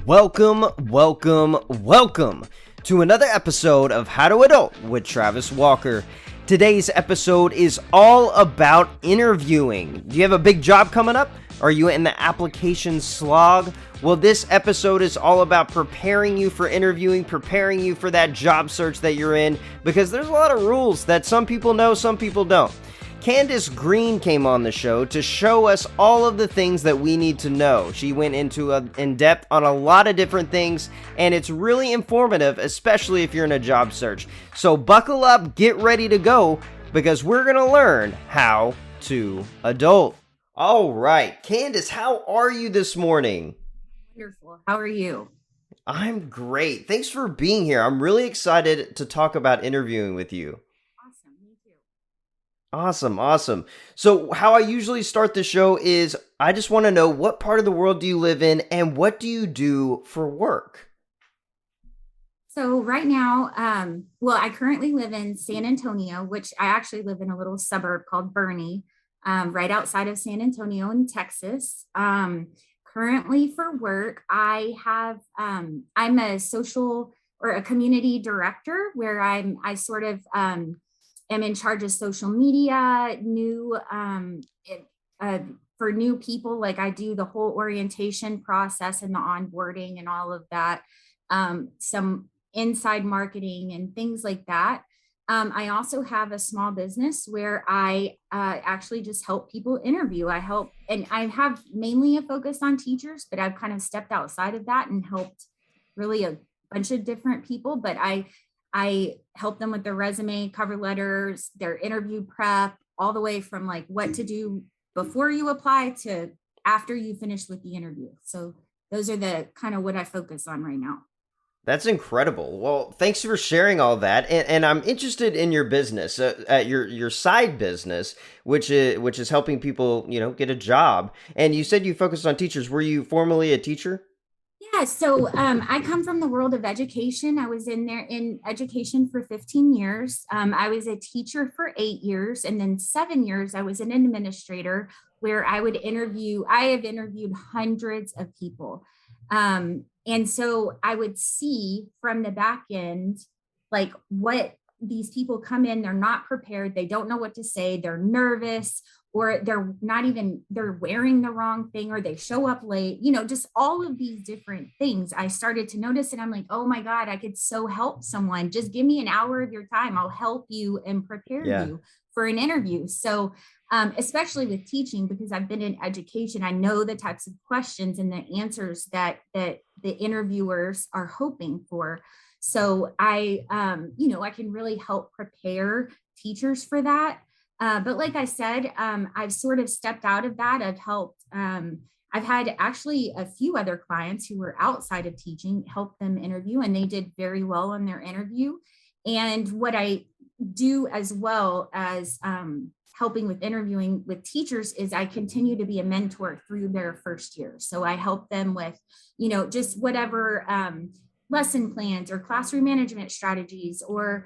Welcome to another episode of How to Adult with Travis Walker. Today's episode is all about interviewing. Do you have a big job coming up? Are you in the application slog? Well, this episode is all about preparing you for interviewing, preparing you for that job search that you're in, because there's a lot of rules that some people know, some people don't. Candace Green came on the show to show us all of the things that we need to know. She went into in depth on a lot of different things, and it's really informative, especially if you're in a job search. So buckle up, get ready to go, because we're going to learn how to adult. All right, Candace, how are you this morning? Wonderful. How are you? I'm great. Thanks for being here. I'm really excited to talk about interviewing with you. Awesome. Me too. Awesome. So how I usually start the show is I just want to know, what part of the world do you live in and what do you do for work? So right now, I currently live in San Antonio, which I actually live in a little suburb called Bernie, right outside of San Antonio in Texas. Currently for work, I'm a social or a community director where I sort of am in charge of social media, for new people. Like I do the whole orientation process and the onboarding and all of that, some inside marketing and things like that. I also have a small business where I actually just help people interview. I have mainly a focus on teachers, but I've kind of stepped outside of that and helped really a bunch of different people. But I help them with their resume, cover letters, their interview prep, all the way from like what to do before you apply to after you finish with the interview. So those are the kind of what I focus on right now. That's incredible. Well, thanks for sharing all that. And I'm interested in your business, your side business, which is helping people, get a job. And you said you focused on teachers. Were you formerly a teacher? Yeah, so I come from the world of education. I was in education for 15 years. I was a teacher for 8 years, and then 7 years I was an administrator where I have interviewed hundreds of people. And so I would see from the back end, like what these people come in, they're not prepared, they don't know what to say, they're nervous, or they're wearing the wrong thing, or they show up late, just all of these different things. I started to notice, and I'm like, oh my God, I could so help someone. Just give me an hour of your time. I'll help you and prepare you for an interview. So especially with teaching, because I've been in education, I know the types of questions and the answers that the interviewers are hoping for. So I can really help prepare teachers for that. But like I said, I've sort of stepped out of that. I've had actually a few other clients who were outside of teaching, help them interview, and they did very well in their interview. And what I do as well as helping with interviewing with teachers is I continue to be a mentor through their first year. So I help them with, just whatever lesson plans or classroom management strategies, or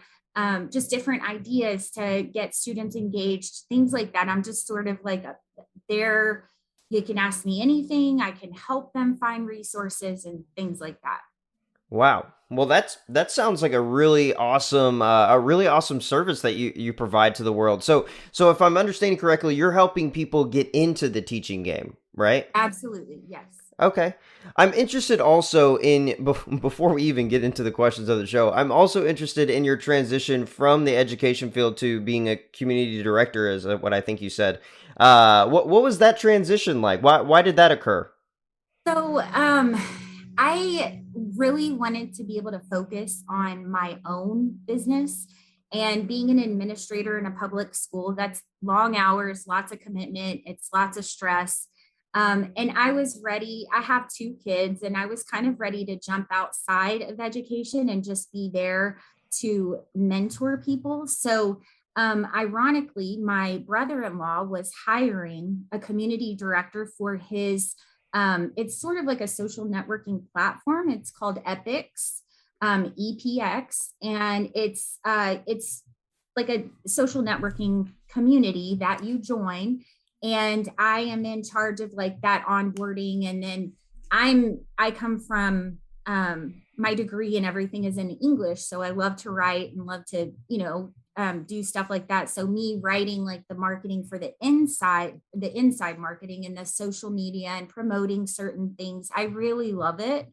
just different ideas to get students engaged, things like that. I'm just sort of like you can ask me anything. I can help them find resources and things like that. Wow. Well, that sounds like a really awesome service that you provide to the world. So if I'm understanding correctly, you're helping people get into the teaching game, right? Absolutely. Yes. Okay. I'm interested also before we even get into the questions of the show, I'm also interested in your transition from the education field to being a community director, is what I think you said. What was that transition like? Why did that occur? So, I really wanted to be able to focus on my own business, and being an administrator in a public school, that's long hours, lots of commitment, it's lots of stress. And I was ready. I have 2 kids, and I was kind of ready to jump outside of education and just be there to mentor people. So, ironically, my brother-in-law was hiring a community director for his it's sort of like a social networking platform. It's called Epics, EPX, and it's like a social networking community that you join. And I am in charge of like that onboarding. And then I come from my degree and everything is in English. So I love to write and love to, do stuff like that. So me writing like the marketing for the inside marketing and the social media and promoting certain things, I really love it.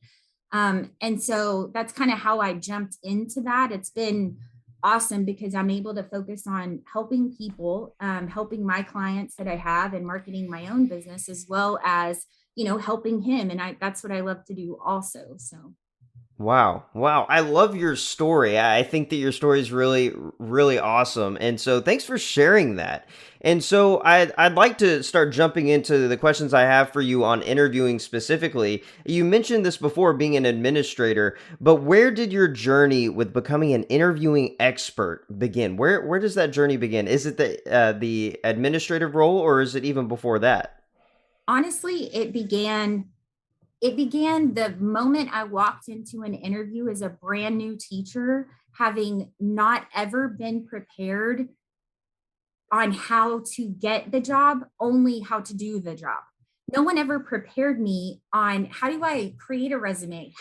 And so that's kind of how I jumped into that. It's been awesome because I'm able to focus on helping people, helping my clients that I have and marketing my own business as well as, helping him. And that's what I love to do also. So. Wow. Wow. I love your story. I think that your story is really, really awesome. And so thanks for sharing that. And so I'd like to start jumping into the questions I have for you on interviewing specifically. You mentioned this before, being an administrator, but where did your journey with becoming an interviewing expert begin? Where does that journey begin? Is it the administrative role, or is it even before that? Honestly, it began the moment I walked into an interview as a brand new teacher, having not ever been prepared on how to get the job, only how to do the job. No one ever prepared me on how do I create a resume?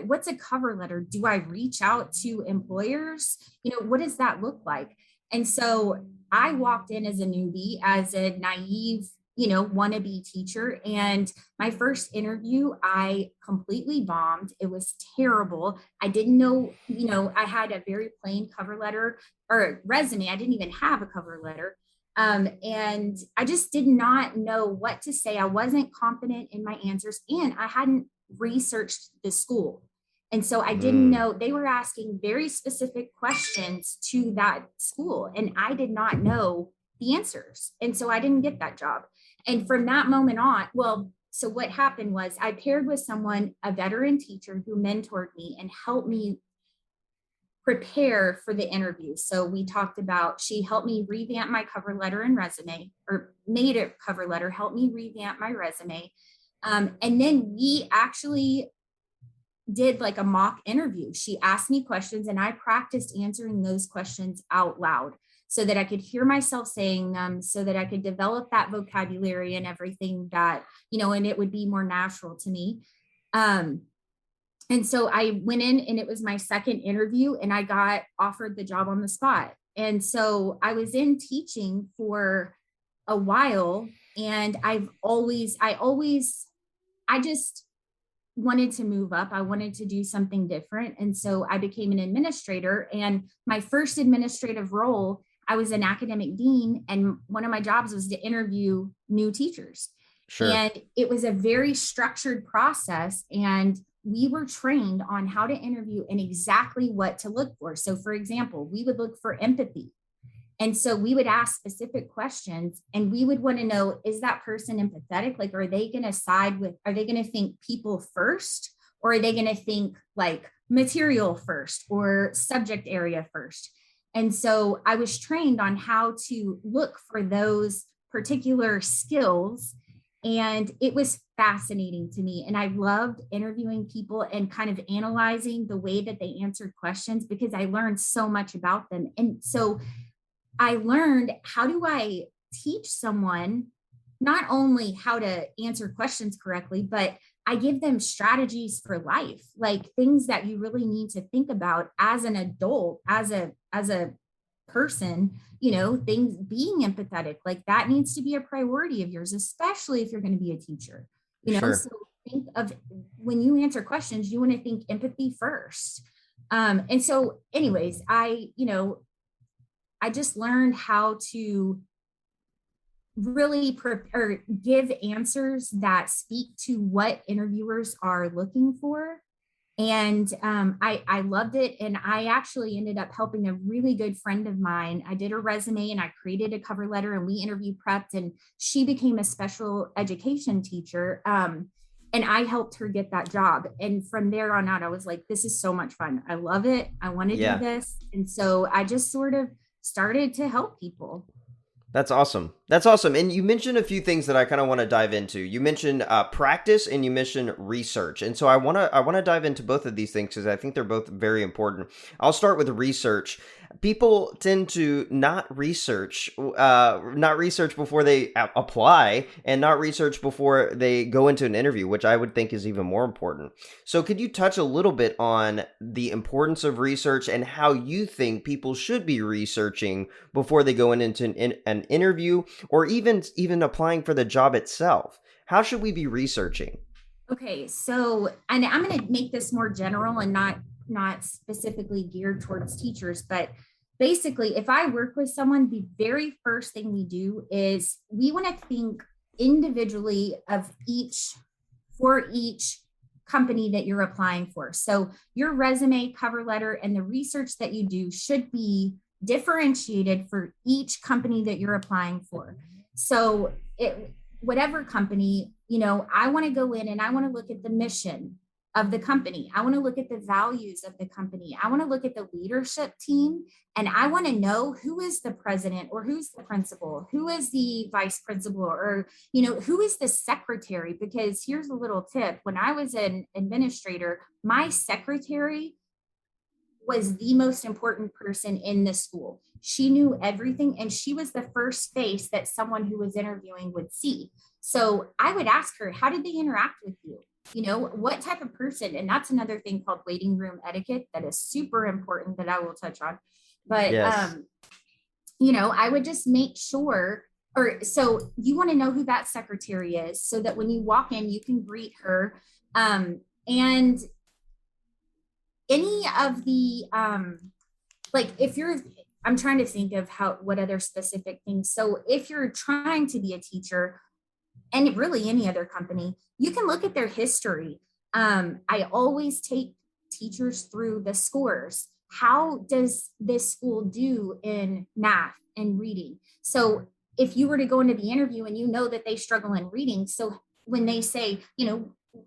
What's a cover letter? Do I reach out to employers? What does that look like? And so I walked in as a newbie, as a naive, wannabe teacher. And my first interview, I completely bombed. It was terrible. I didn't know, I had a very plain cover letter or resume. I didn't even have a cover letter. And I just did not know what to say. I wasn't confident in my answers and I hadn't researched the school. And so I didn't Mm, know they were asking very specific questions to that school. And I did not know the answers. And so I didn't get that job. And from that moment on, well, so what happened was I paired with someone, a veteran teacher who mentored me and helped me prepare for the interview. So we talked about, she helped me revamp my cover letter and resume, or made a cover letter, helped me revamp my resume. And then we actually did like a mock interview. She asked me questions and I practiced answering those questions out loud so that I could hear myself saying them, so that I could develop that vocabulary and everything that, and it would be more natural to me. Um, and so I went in and it was my second interview and I got offered the job on the spot. And so I was in teaching for a while and I just wanted to move up. I wanted to do something different. And so I became an administrator. And my first administrative role, I was an academic dean. And one of my jobs was to interview new teachers. sure. And it was a very structured process. And we were trained on how to interview and exactly what to look for. So, for example, we would look for empathy. And so we would ask specific questions and we would want to know, is that person empathetic? Like, are they going to are they going to think people first? Or are they going to think like material first or subject area first? And so I was trained on how to look for those particular skills. And it was fascinating to me. And I loved interviewing people and kind of analyzing the way that they answered questions because I learned so much about them. And so I learned, how do I teach someone not only how to answer questions correctly, but I give them strategies for life, like things that you really need to think about as an adult, as a person, things, being empathetic, like that needs to be a priority of yours, especially if you're going to be a teacher, Sure. so think of, when you answer questions, you want to think empathy first. And so anyways, I just learned how to really or give answers that speak to what interviewers are looking for. And I loved it. And I actually ended up helping a really good friend of mine. I did her resume and I created a cover letter and we interview prepped, and she became a special education teacher. And I helped her get that job. And from there on out, I was like, this is so much fun. I love it. I want to do Yeah. this. And so I just sort of started to help people. That's awesome. That's awesome. And you mentioned a few things that I kind of want to dive into. You mentioned practice and you mentioned research. And so I want to dive into both of these things because I think they're both very important. I'll start with research. People tend to not research before they apply and not research before they go into an interview, which I would think is even more important. So could you touch a little bit on the importance of research and how you think people should be researching before they go into an interview or even applying for the job itself? How should we be researching? Okay, so and I'm going to make this more general and not specifically geared towards teachers, but basically, if I work with someone, the very first thing we do is we want to think individually of each for each company that you're applying for. So your resume, cover letter, and the research that you do should be differentiated for each company that you're applying for. So whatever company, I want to go in and I want to look at the mission of the company. I want to look at the values of the company. I want to look at the leadership team, and I want to know who is the president or who's the principal, who is the vice principal, or, who is the secretary. Because here's a little tip. When I was an administrator, my secretary was the most important person in the school. She knew everything, and she was the first face that someone who was interviewing would see. So I would ask her, how did they interact with you? What type of person? And that's another thing called waiting room etiquette that is super important that I will touch on. But, Yes. I would just make sure, or so you want to know who that secretary is so that when you walk in, you can greet her. And any of the like if you're I'm trying to think of what other specific things. So if you're trying to be a teacher, and really any other company, you can look at their history. I always take teachers through the scores. How does this school do in math and reading? So if you were to go into the interview and you know that they struggle in reading, so when they say,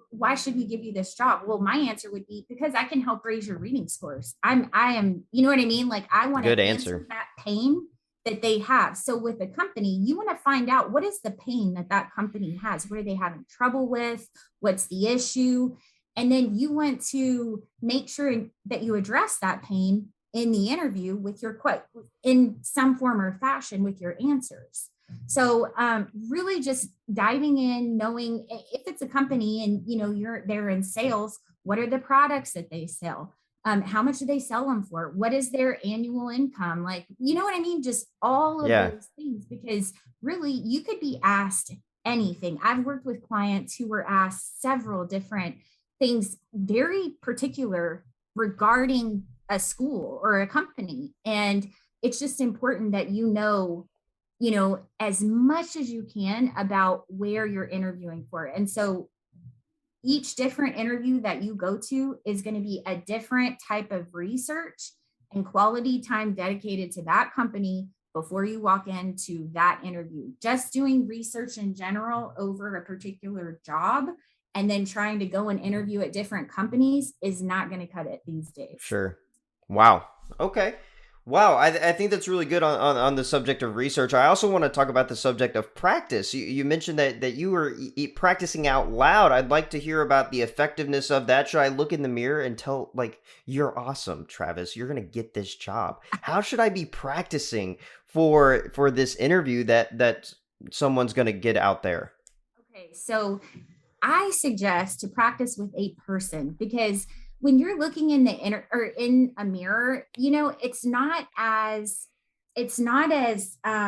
why should we give you this job? Well, my answer would be because I can help raise your reading scores. I am, you know what I mean? Like I want Good to answer. answer that pain that they have. So with a company, you want to find out what is the pain that that company has? What are they having trouble with? What's the issue? And then you want to make sure that you address that pain in the interview with your in some form or fashion with your answers. So really just diving in, knowing if it's a company and they're in sales, what are the products that they sell? How much do they sell them for? What is their annual income? Like, you know what I mean? Just all of Yeah. those things, because really you could be asked anything. I've worked with clients who were asked several different things, very particular regarding a school or a company. And it's just important that as much as you can about where you're interviewing for. And so each different interview that you go to is going to be a different type of research and quality time dedicated to that company before you walk into that interview. Just doing research in general over a particular job and then trying to go and interview at different companies is not going to cut it these days. Sure. Wow. Okay. Wow. I think that's really good on the subject of research. I also want to talk about the subject of practice. You mentioned that you were practicing out loud. I'd like to hear about the effectiveness of that. Should I look in the mirror and tell, like, you're awesome, Travis, you're going to get this job? How should I be practicing for this interview that someone's going to get out there? Okay, so I suggest to practice with a person, because when you're looking in in a mirror, it's not as I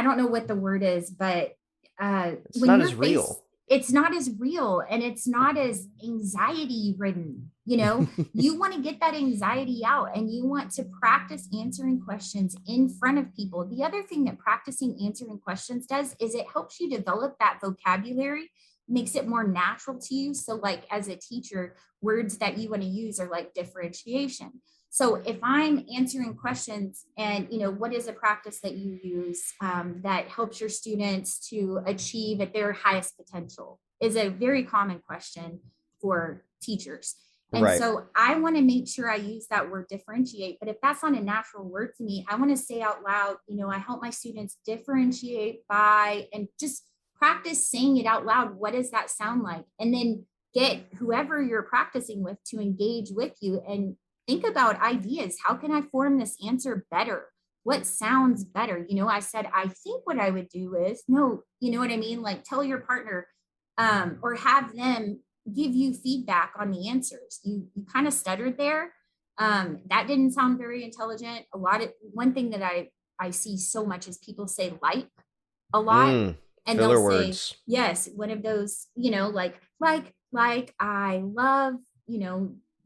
don't know what the word is, but It's when not your as face, real. it's not as real and it's not as anxiety ridden. You want to get that anxiety out and you want to practice answering questions in front of people. The other thing that practicing answering questions does is it helps you develop that vocabulary, makes it more natural to you. So, like as a teacher, words that you want to use are like differentiation. So if I'm answering questions and, what is a practice that you use that helps your students to achieve at their highest potential is a very common question for teachers. And Right. so I want to make sure I use that word differentiate. But if that's not a natural word to me, I want to say out loud, I help my students differentiate by and just practice saying it out loud. What does that sound like? And then get whoever you're practicing with to engage with you and think about ideas. How can I form this answer better? What sounds better? I said, I think what I would do is no, you know what I mean? Like tell your partner or have them give you feedback on the answers. You kind of stuttered there. That didn't sound very intelligent. One thing that I see so much is people say like a lot, and they'll Filler say words. yes, one of those, like I love,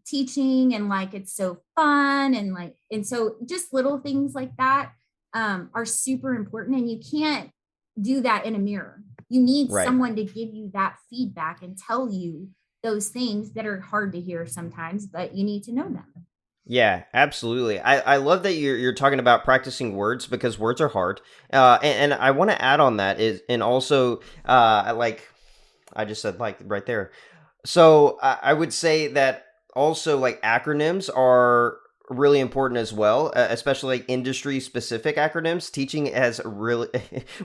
teaching and like it's so fun and so just little things like that are super important, and you can't do that in a mirror. You need Right. someone to give you that feedback and tell you those things that are hard to hear sometimes, but you need to know them. Yeah, absolutely. I love that you're talking about practicing words because words are hard. And I want to add on that is, and also, I just said like right there. So I would say that also like acronyms are really important as well, especially like industry specific acronyms. Teaching has really,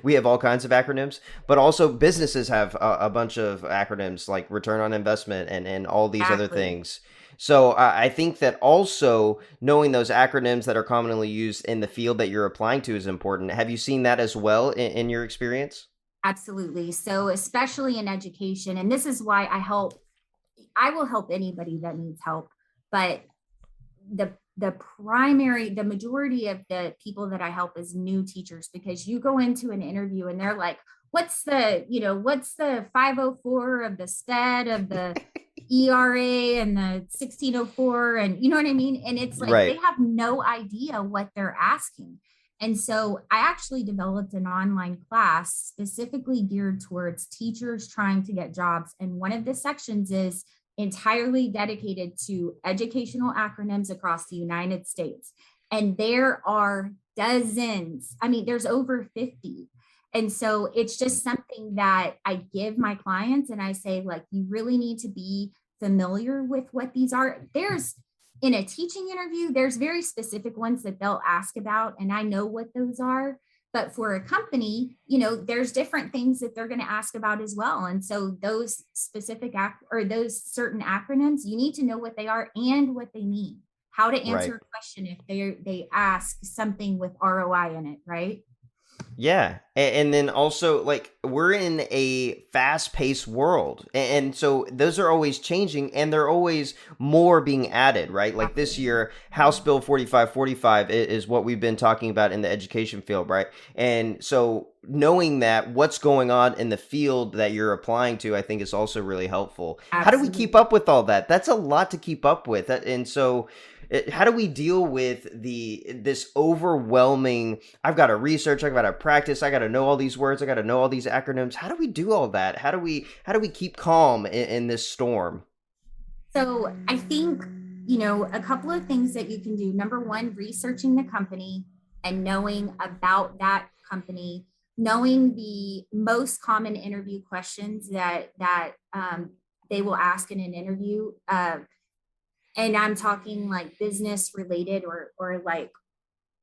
we have all kinds of acronyms, but also businesses have a bunch of acronyms like return on investment and all these other Exactly. things. So I think that also knowing those acronyms that are commonly used in the field that you're applying to is important. Have you seen that as well in your experience? Absolutely. So, especially in education, and this is why I will help anybody that needs help, but the majority of the people that I help is new teachers, because you go into an interview and they're like, what's the 504 of the SPED of the ERA and the 1604, and you know what I mean? And it's like they Right. have no idea what they're asking. And so I actually developed an online class specifically geared towards teachers trying to get jobs. And one of the sections is entirely dedicated to educational acronyms across the United States. And there are dozens. I mean, there's over 50. And so it's just something that I give my clients and I say, like, you really need to be familiar with what these are. There's in a teaching interview, there's very specific ones that they'll ask about, and I know what those are. But for a company, there's different things that they're going to ask about as well. And so those or those certain acronyms, you need to know what they are and what they mean, how to answer Right. a question if they ask something with ROI in it, right? Yeah. And then also, like, we're in a fast paced world. And so those are always changing and they're always more being added, right? Like this Exactly. year, House Bill 4545 is what we've been talking about in the education field, right? And so knowing that what's going on in the field that you're applying to, I think is also really helpful. How do we keep Absolutely. up with all that? That's a lot to keep up with. And so, how do we deal with this overwhelming, I've got to research, I've got to practice, I got to know all these words, I got to know all these acronyms. How do we do all that? How do we keep calm in this storm? So I think, a couple of things that you can do. Number one, researching the company and knowing about that company, knowing the most common interview questions that they will ask in an interview. And I'm talking like business related or like,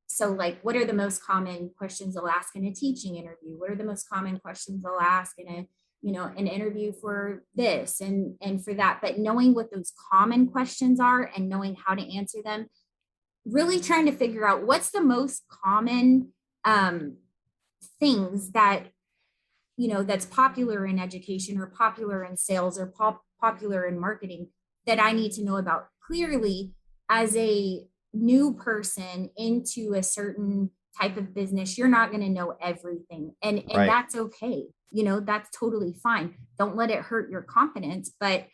so like, what are the most common questions they'll ask in a teaching interview? What are the most common questions they'll ask in an interview for this and for that? But knowing what those common questions are and knowing how to answer them, really trying to figure out what's the most common things that's popular in education or popular in sales or popular in marketing that I need to know about. Clearly, as a new person into a certain type of business, you're not going to know everything, and Right. that's okay. That's totally fine. Don't let it hurt your confidence, but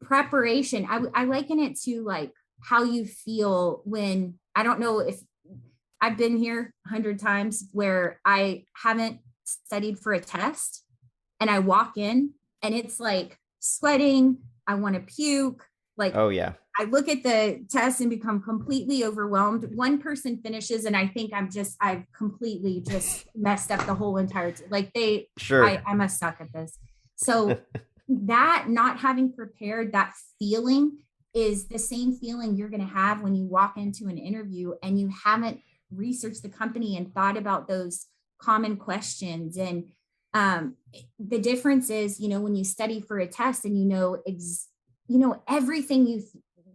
preparation, I liken it to like how you feel when, I don't know if I've been here 100 times where I haven't studied for a test and I walk in and it's like sweating, I want to puke. Like Oh yeah. I look at the test and become completely overwhelmed. One person finishes and I think I've completely just messed up the whole entire like Sure. I must suck at this. So that not having prepared, that feeling is the same feeling you're going to have when you walk into an interview and you haven't researched the company and thought about those common questions. And the difference is, when you study for a test and everything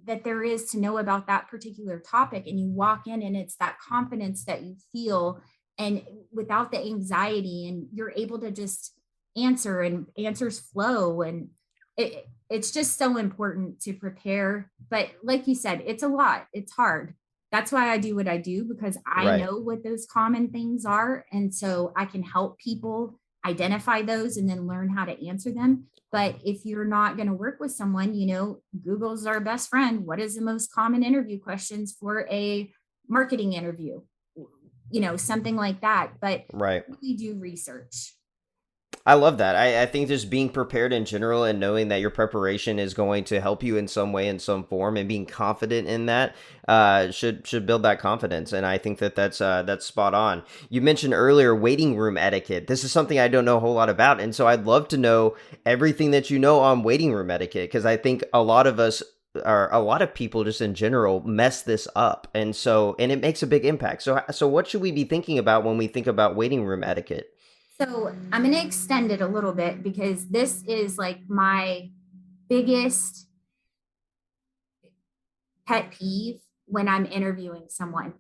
that there is to know about that particular topic, and you walk in and it's that confidence that you feel, and without the anxiety, and you're able to just answer, and answers flow. And it's just so important to prepare. But like you said, it's a lot. It's hard. That's why I do what I do, because I Right. know what those common things are. And so I can help people identify those and then learn how to answer them. But if you're not going to work with someone, Google's our best friend. What is the most common interview questions for a marketing interview? Something like that. But Right. we do research. I love that. I think just being prepared in general and knowing that your preparation is going to help you in some way, in some form, and being confident in that should build that confidence. And I think that's spot on. You mentioned earlier waiting room etiquette. This is something I don't know a whole lot about, and so I'd love to know everything that you know on waiting room etiquette, because I think a lot of us, or a lot of people just in general, mess this up, and it makes a big impact. So what should we be thinking about when we think about waiting room etiquette? So I'm going to extend it a little bit, because this is like my biggest pet peeve when I'm interviewing someone.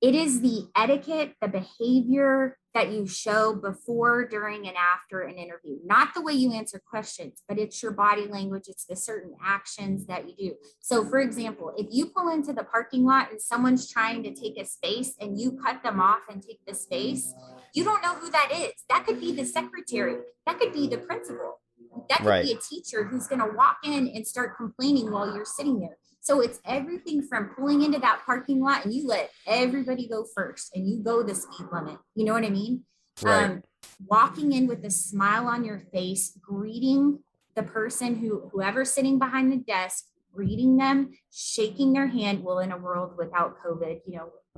It is the etiquette, the behavior that you show before, during, and after an interview. Not the way you answer questions, but it's your body language. It's the certain actions that you do. So, for example, if you pull into the parking lot and someone's trying to take a space and you cut them off and take the space, you don't know who that is. That could be the secretary, that could be the principal, that could Right. be a teacher who's going to walk in and start complaining while you're sitting there. So it's everything from pulling into that parking lot and you let everybody go first and you go the speed limit. You know what I mean? Right. Um, Walking in with a smile on your face, greeting the person whoever's sitting behind the desk, greeting them, shaking their hand. Well, in a world without COVID,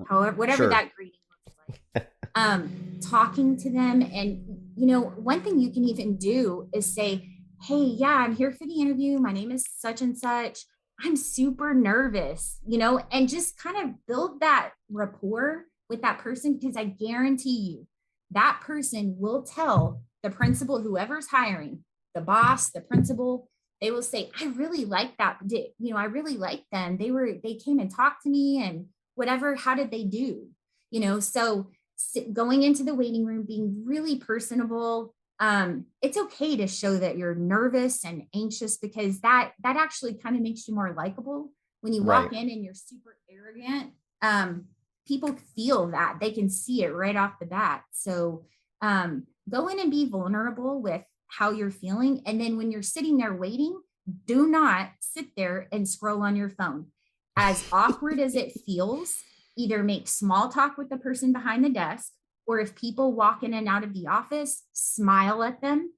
however, whatever Sure. that greeting looks like. Talking to them. And, one thing you can even do is say, hey, yeah, I'm here for the interview. My name is such and such. I'm super nervous, and just kind of build that rapport with that person, because I guarantee you that person will tell the principal, whoever's hiring, the boss, the principal, they will say, I really like that. I really like them. They came and talked to me and whatever. How did they do? So going into the waiting room, being really personable. It's okay to show that you're nervous and anxious, because that actually kind of makes you more likable. When you Right. walk in and you're super arrogant, people feel that, they can see it right off the bat. So go in and be vulnerable with how you're feeling. And then when you're sitting there waiting, do not sit there and scroll on your phone. As awkward as it feels, either make small talk with the person behind the desk, or if people walk in and out of the office, smile at them.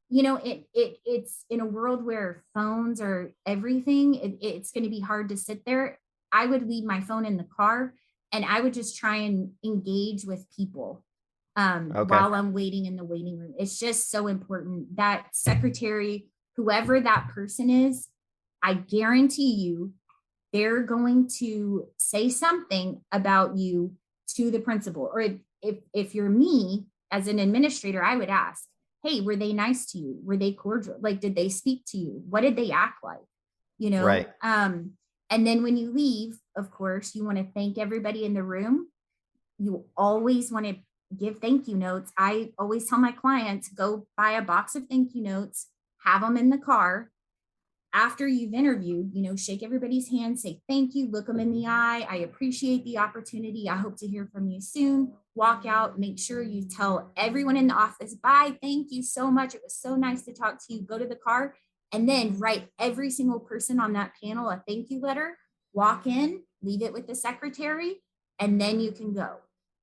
It's in a world where phones are everything. It's going to be hard to sit there. I would leave my phone in the car and I would just try and engage with people Okay. while I'm waiting in the waiting room. It's just so important. That secretary, whoever that person is, I guarantee you they're going to say something about you to the principal. Or if you're me as an administrator, I would ask, hey, were they nice to you? Were they cordial? Like, did they speak to you? What did they act like? You Right. know? And then when you leave, of course, you want to thank everybody in the room. You always want to give thank you notes. I always tell my clients, go buy a box of thank you notes, have them in the car. After you've interviewed, shake everybody's hand, say thank you, look them in the eye. I appreciate the opportunity. I hope to hear from you soon. Walk out, make sure you tell everyone in the office, bye, thank you so much. It was so nice to talk to you. Go to the car and then write every single person on that panel a thank you letter. Walk in, leave it with the secretary, and then you can go.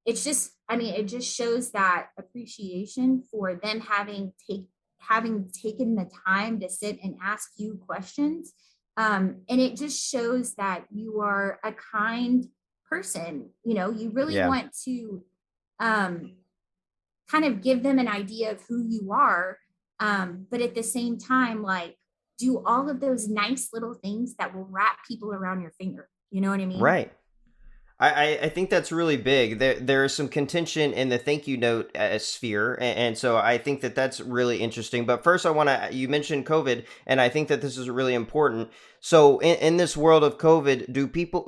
It's just, it just shows that appreciation for them having taken the time to sit and ask you questions. And it just shows that you are a kind person. You really Yeah. want to kind of give them an idea of who you are. But at the same time, like, do all of those nice little things that will wrap people around your finger. You know what I mean? Right. I think that's really big. There is some contention in the thank you note sphere, and so I think that that's really interesting. But first, I want to, you mentioned COVID, and I think that this is really important. So in this world of COVID,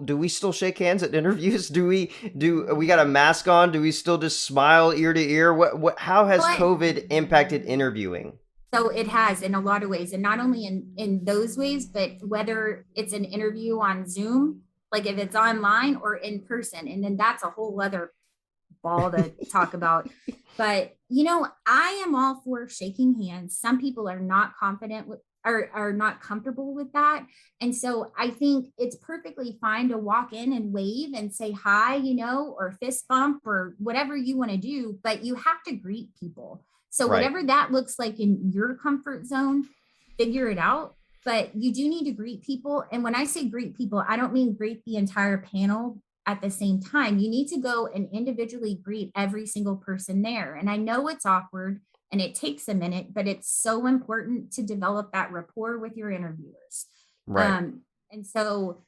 do we still shake hands at interviews? Do we got a mask on? Do we still just smile ear to ear? How has But COVID impacted interviewing? so it has in a lot of ways, and not only in those ways, but whether it's an interview on Zoom, like if it's online or in person, and then that's a whole other ball to talk about. But I am all for shaking hands. Some people are not confident with are not comfortable with that. And so I think it's perfectly fine to walk in and wave and say hi, or fist bump or whatever you want to do, but you have to greet people. So Right. whatever that looks like in your comfort zone, figure it out. But you do need to greet people. And when I say greet people, I don't mean greet the entire panel at the same time. You need to go and individually greet every single person there. And I know it's awkward and it takes a minute, but it's so important to develop that rapport with your interviewers. Right. And so,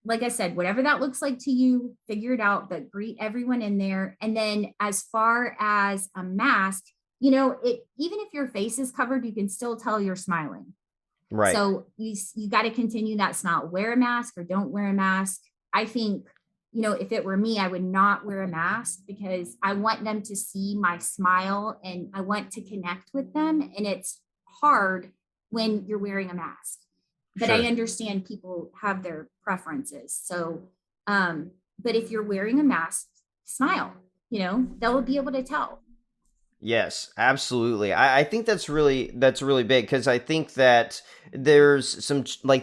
like I said, whatever that looks like to you, figure it out, but greet everyone in there. And then as far as a mask, it even if your face is covered, you can still tell you're smiling. Right. So you got to continue that smile. Wear a mask or don't wear a mask. I think, if it were me, I would not wear a mask because I want them to see my smile and I want to connect with them. And it's hard when you're wearing a mask. But I Sure. understand people have their preferences. So, but if you're wearing a mask, smile, they'll be able to tell. Yes, absolutely. I think that's really big because I think that there's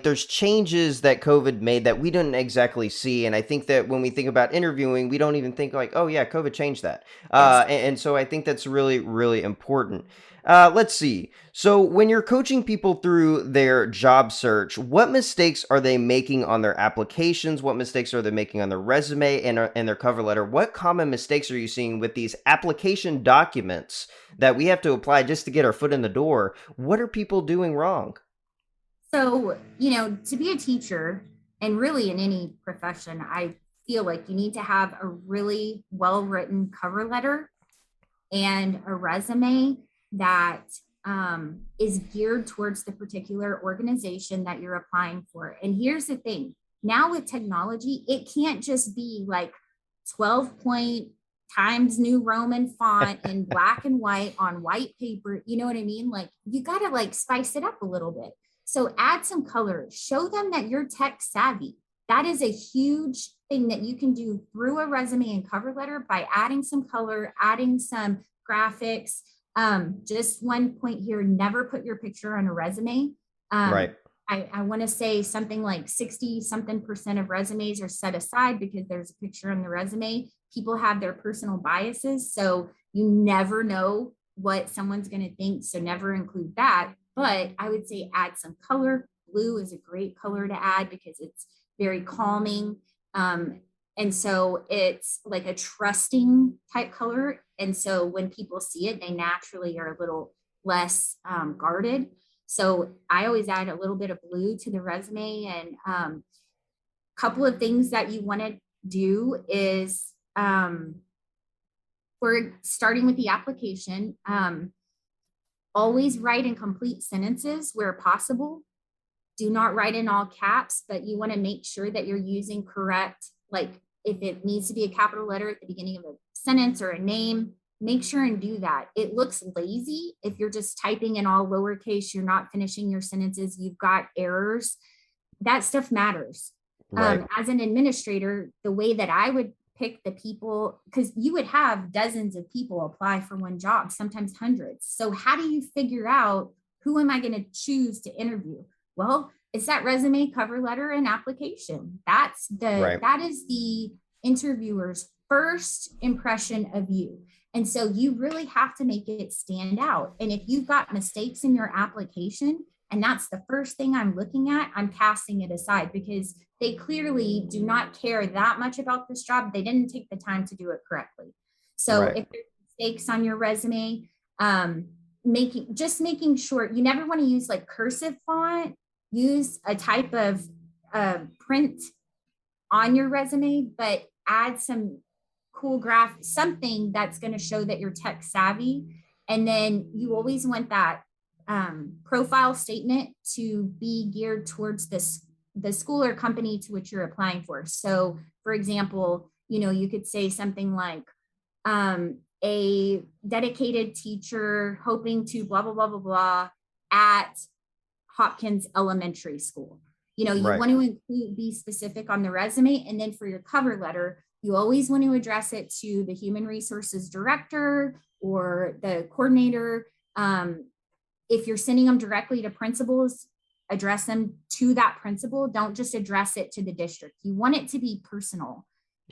there's changes that COVID made that we didn't exactly see, and I think that when we think about interviewing, we don't even think like, oh yeah, COVID changed that. Yes. And so I think that's really important. Let's see. So when you're coaching people through their job search, what mistakes are they making on their applications? What mistakes are they making on their resume and their cover letter? What common mistakes are you seeing with these application documents that we have to apply just to get our foot in the door? What are people doing wrong? So, to be a teacher and really in any profession, I feel like you need to have a really well written cover letter and a resume that is geared towards the particular organization that you're applying for. And here's the thing, now with technology, it can't just be like 12 point Times New Roman font in black and white on white paper. You know what I mean? Like you got to like spice it up a little bit. So add some color, show them that you're tech savvy. That is a huge thing that you can do through a resume and cover letter by adding some color, adding some graphics. Just one point here, never put your picture on a resume. Um, Right. I want to say something like 60 something percent of resumes are set aside because there's a picture on the resume. People have their personal biases. So you never know what someone's going to think. So never include that. But I would say add some color. Blue is a great color to add because it's very calming. And so it's like a trusting type color. And so when people see it, they naturally are a little less guarded. So I always add a little bit of blue to the resume. And couple of things that you want to do is for starting with the application, always write in complete sentences where possible. Do not write in all caps, but you want to make sure that you're using correct, like if it needs to be a capital letter at the beginning of a sentence or a name, make sure and do that. It looks lazy if you're just typing in all lowercase, you're not finishing your sentences, you've got errors. That stuff matters. Right. As an administrator, the way that I would pick the people, because you would have dozens of people apply for one job, sometimes hundreds. So how do you figure out who am I going to choose to interview? Well, it's that resume, cover letter, and application. That Right. is the interviewer's first impression of you. And so you really have to make it stand out. And if you've got mistakes in your application, and that's the first thing I'm looking at, I'm casting it aside because they clearly do not care that much about this job. They didn't take the time to do it correctly. So Right. if there's mistakes on your resume, making sure you never want to use like cursive font use a type of print on your resume, but add some cool graph, something that's going to show that you're tech savvy. And then you always want that profile statement to be geared towards the school or company to which you're applying for. So for example, you could say something like a dedicated teacher hoping to blah, blah, blah, blah, blah at Hopkins Elementary School. You Right. want to include, be specific on the resume. And then for your cover letter, you always want to address it to the human resources director or the coordinator. If you're sending them directly to principals, address them to that principal. Don't just address it to the district. You want it to be personal.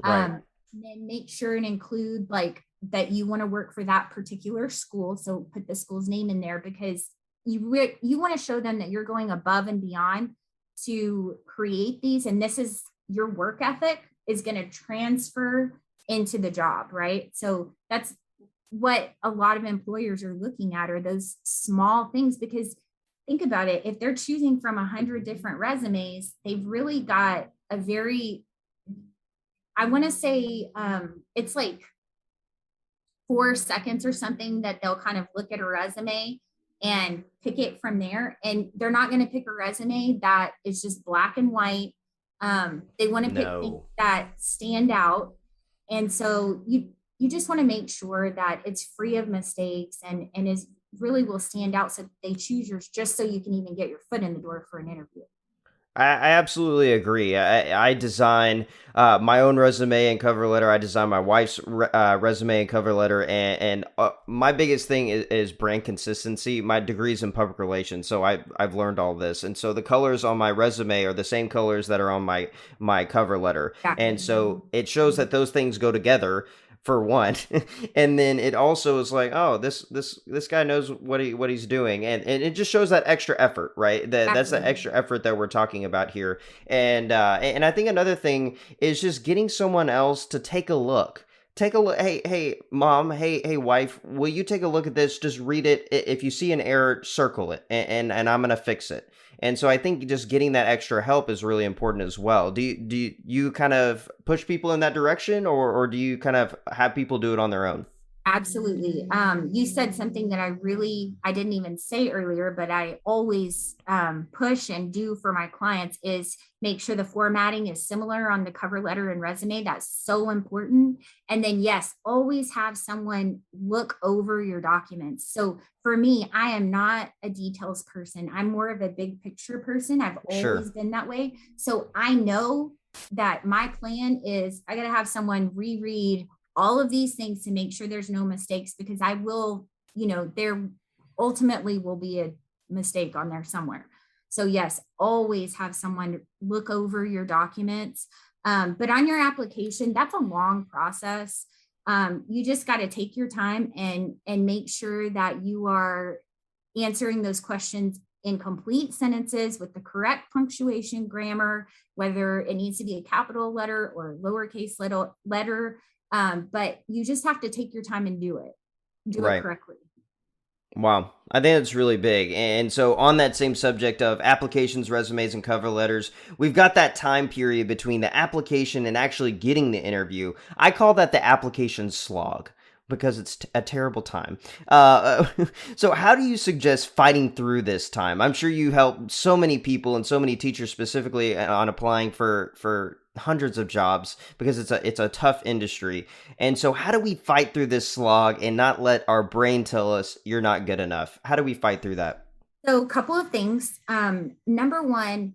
Right. And then make sure and include like that you want to work for that particular school. So put the school's name in there, because you want to show them that you're going above and beyond to create these. And this is your work ethic is going to transfer into the job, right? So that's what a lot of employers are looking at, are those small things, because think about it. If they're choosing from 100 different resumes, they've really got a very, I want to say it's like 4 seconds or something that they'll kind of look at a resume and pick it from there. And they're not going to pick a resume that is just black and white. They want to pick things that stand out. And so you just want to make sure that it's free of mistakes and is really will stand out, so they choose yours just so you can even get your foot in the door for an interview. I absolutely agree. I design my own resume and cover letter. I design my wife's resume and cover letter. And my biggest thing is brand consistency. My degree's in public relations, so I've learned all this. And so the colors on my resume are the same colors that are on my cover letter. Exactly. And so it shows that those things go together, for one. And then it also is like, oh, this guy knows what he's doing, and it just shows that extra effort, right? That's the extra effort that we're talking about here. And I think another thing is just getting someone else to take a look. Take a look. Hey, mom. Hey, wife. Will you take a look at this? Just read it. If you see an error, circle it, and I'm gonna fix it. And so I think just getting that extra help is really important as well. Do you kind of push people in that direction, or do you kind of have people do it on their own? Absolutely. You said something that I didn't even say earlier, but I always push and do for my clients is make sure the formatting is similar on the cover letter and resume. That's so important. And then, yes, always have someone look over your documents. So for me, I am not a details person. I'm more of a big picture person. I've always been that way. So I know that my plan is I got to have someone reread all of these things to make sure there's no mistakes, because I will, there ultimately will be a mistake on there somewhere. So yes, always have someone look over your documents. But on your application, that's a long process. You just got to take your time and make sure that you are answering those questions in complete sentences with the correct punctuation, grammar, whether it needs to be a capital letter or lowercase letter. But you just have to take your time and do it correctly. Wow. I think it's really big. And so on that same subject of applications, resumes, and cover letters, we've got that time period between the application and actually getting the interview. I call that the application slog, because it's a terrible time. So how do you suggest fighting through this time? I'm sure you help so many people and so many teachers specifically on applying for hundreds of jobs, because it's a tough industry. And so how do we fight through this slog and not let our brain tell us you're not good enough? How do we fight through that? So a couple of things. Number one,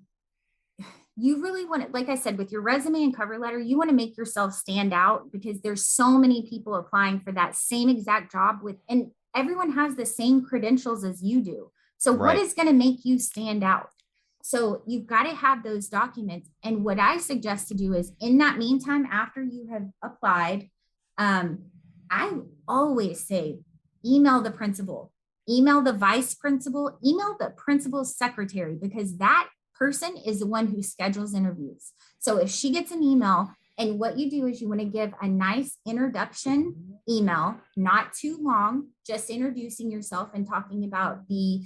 you really want to, like I said, with your resume and cover letter, you want to make yourself stand out, because there's so many people applying for that same exact job and everyone has the same credentials as you do. So what is going to make you stand out? So you've got to have those documents. And what I suggest to do is, in that meantime, after you have applied, I always say, email the principal, email the vice principal, email the principal's secretary, because that person is the one who schedules interviews. So if she gets an email, and what you do is you want to give a nice introduction email, not too long, just introducing yourself and talking about the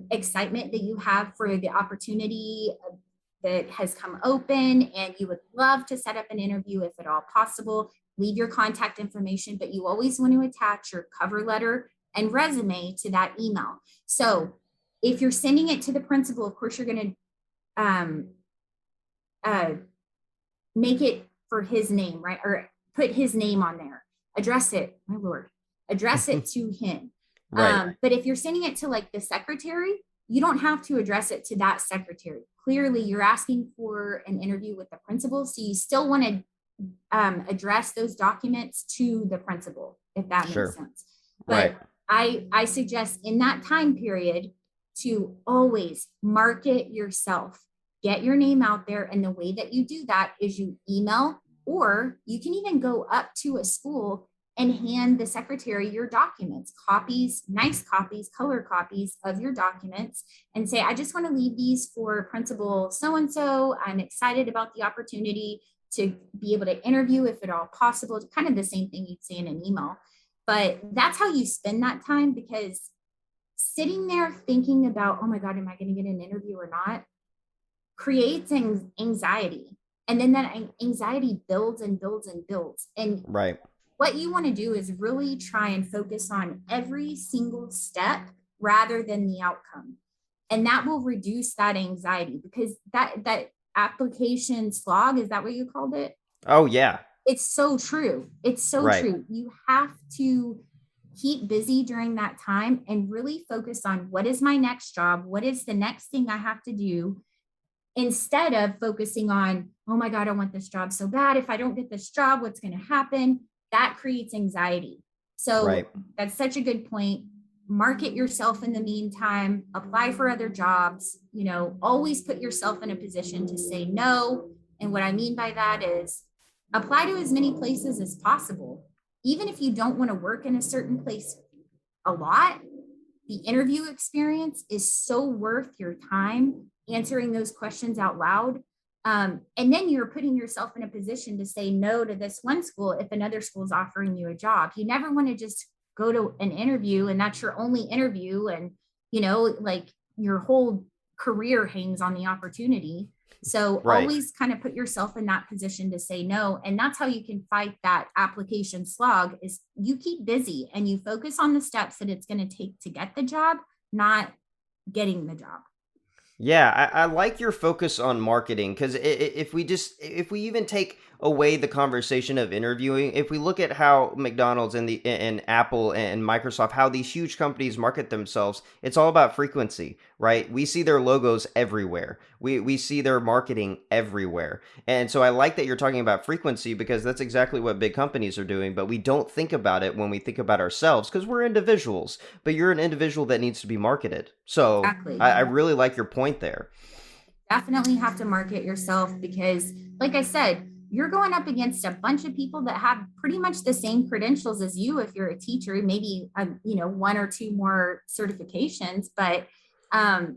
excitement that you have for the opportunity that has come open, and you would love to set up an interview if at all possible. Leave your contact information, but you always want to attach your cover letter and resume to that email. So if you're sending it to the principal, of course, you're going to uh, make it for his name, right? Or put his name on there. Address it, my Lord, address it to him. Right. But if you're sending it to like the secretary, you don't have to address it to that secretary. Clearly, you're asking for an interview with the principal, so you still want to address those documents to the principal, if that Sure. makes sense. Right. But I suggest in that time period to always market yourself, get your name out there. And the way that you do that is you email, or you can even go up to a school and hand the secretary your documents, copies, nice copies, color copies of your documents, and say, I just want to leave these for principal so-and-so. I'm excited about the opportunity to be able to interview if at all possible. It's kind of the same thing you'd say in an email. But that's how you spend that time, because sitting there thinking about, oh my God, am I going to get an interview or not, creates anxiety. And then that anxiety builds and builds and builds. And Right. what you want to do is really try and focus on every single step rather than the outcome. And that will reduce that anxiety, because that application slog, is that what you called it? Oh yeah. It's so true. It's so Right. true. You have to keep busy during that time and really focus on what is my next job? What is the next thing I have to do? Instead of focusing on, oh my God, I want this job so bad. If I don't get this job, what's going to happen? That creates anxiety. So Right. that's such a good point. Market yourself in the meantime, apply for other jobs, always put yourself in a position to say no. And what I mean by that is apply to as many places as possible. Even if you don't want to work in a certain place a lot, the interview experience is so worth your time answering those questions out loud. And then you're putting yourself in a position to say no to this one school if another school is offering you a job. You never want to just go to an interview and that's your only interview, and like your whole career hangs on the opportunity. So Right. always kind of put yourself in that position to say no. And that's how you can fight that application slog, is you keep busy and you focus on the steps that it's going to take to get the job, not getting the job. Yeah, I like your focus on marketing, because if we even take away the conversation of interviewing, if we look at how McDonald's and Apple and Microsoft, how these huge companies market themselves, it's all about frequency, right? We see their logos everywhere. We see their marketing everywhere. And so I like that you're talking about frequency, because that's exactly what big companies are doing, but we don't think about it when we think about ourselves, because we're individuals, but you're an individual that needs to be marketed. So Exactly. I really like your point there. Definitely have to market yourself, because like I said, you're going up against a bunch of people that have pretty much the same credentials as you. If you're a teacher, maybe one or two more certifications, but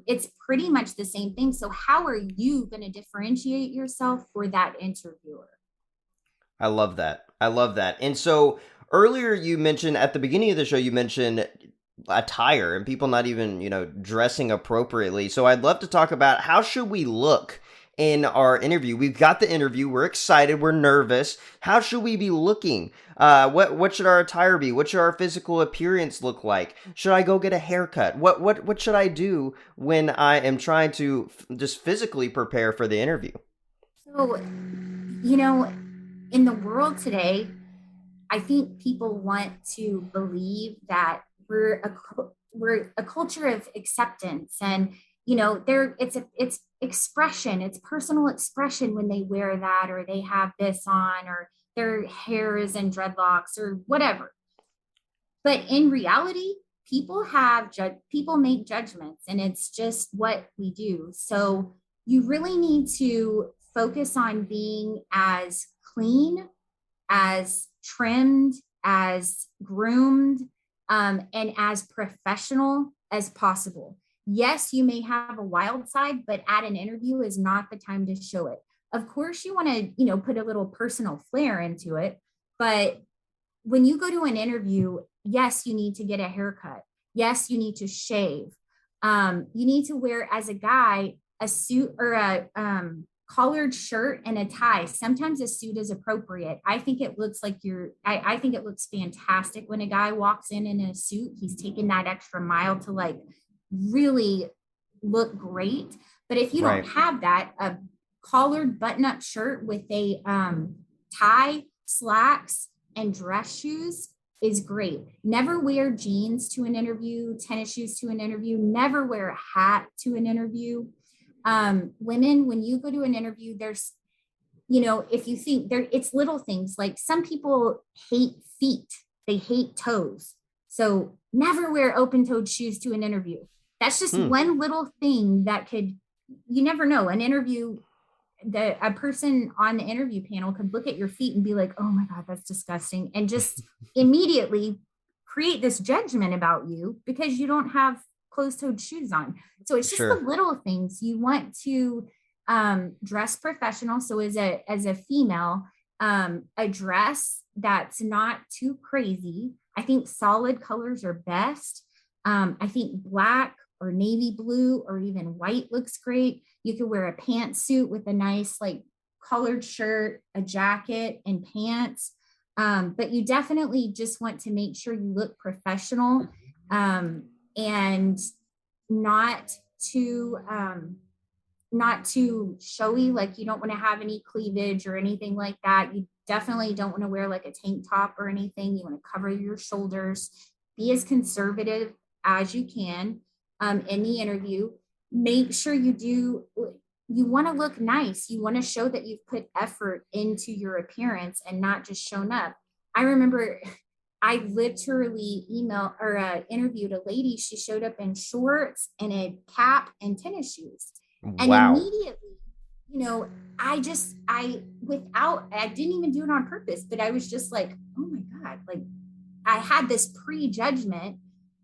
it's pretty much the same thing. So how are you going to differentiate yourself for that interviewer? I love that. I love that. And so earlier you mentioned at the beginning of the show, you mentioned attire and people not even, dressing appropriately. So I'd love to talk about, how should we look in our interview? We've got the interview. We're excited. We're nervous. How should we be looking? What should our attire be? What should our physical appearance look like? Should I go get a haircut? What should I do when I am trying to just physically prepare for the interview? So, in the world today, I think people want to believe that we're a culture of acceptance, and it's expression, it's personal expression when they wear that, or they have this on, or their hair is in dreadlocks or whatever. But in reality, people make judgments, and it's just what we do. So you really need to focus on being as clean, as trimmed, as groomed, and as professional as possible. Yes, you may have a wild side, but at an interview is not the time to show it. Of course, you want to, put a little personal flair into it, but when you go to an interview, yes, you need to get a haircut. Yes, you need to shave. You need to wear, as a guy, a suit or a collared shirt and a tie. Sometimes a suit is appropriate. I think it looks like I think it looks fantastic when a guy walks in a suit. He's taken that extra mile to like really look great. But if you don't Right. have that, a collared button-up shirt with a tie, slacks, and dress shoes is great. Never wear jeans to an interview, tennis shoes to an interview. Never wear a hat to an interview. Women, when you go to an interview, there's, if you think there, it's little things like some people hate feet, they hate toes. So never wear open-toed shoes to an interview. That's just one little thing that could, you never know, an interview, a person on the interview panel could look at your feet and be like, oh my God, that's disgusting. And just immediately create this judgment about you because you don't have closed-toed shoes on. So it's just the little things. You want to dress professional. So as a female, a dress that's not too crazy. I think solid colors are best. I think black or navy blue or even white looks great. You could wear a pantsuit with a nice like collared shirt, a jacket, and pants. But you definitely just want to make sure you look professional and not too showy. Like you don't want to have any cleavage or anything like that. You definitely don't want to wear like a tank top or anything. You want to cover your shoulders. Be as conservative as you can in the interview. Make sure you want to look nice. You want to show that you've put effort into your appearance and not just shown up. I remember I literally interviewed a lady. She showed up in shorts and a cap and tennis shoes. And immediately, I didn't even do it on purpose, but I was just like, oh my God, like I had this prejudgment.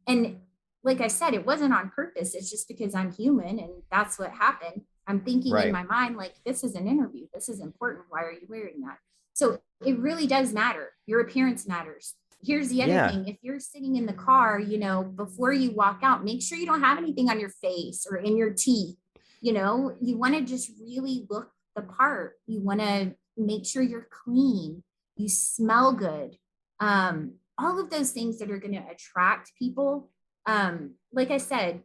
And like I said, it wasn't on purpose. It's just because I'm human and that's what happened. I'm thinking in my mind, like, this is an interview. This is important. Why are you wearing that? So it really does matter. Your appearance matters. Here's the other thing. If you're sitting in the car, before you walk out, make sure you don't have anything on your face or in your teeth. You want to just really look the part. You want to make sure you're clean. You smell good. All of those things that are going to attract people. Like I said,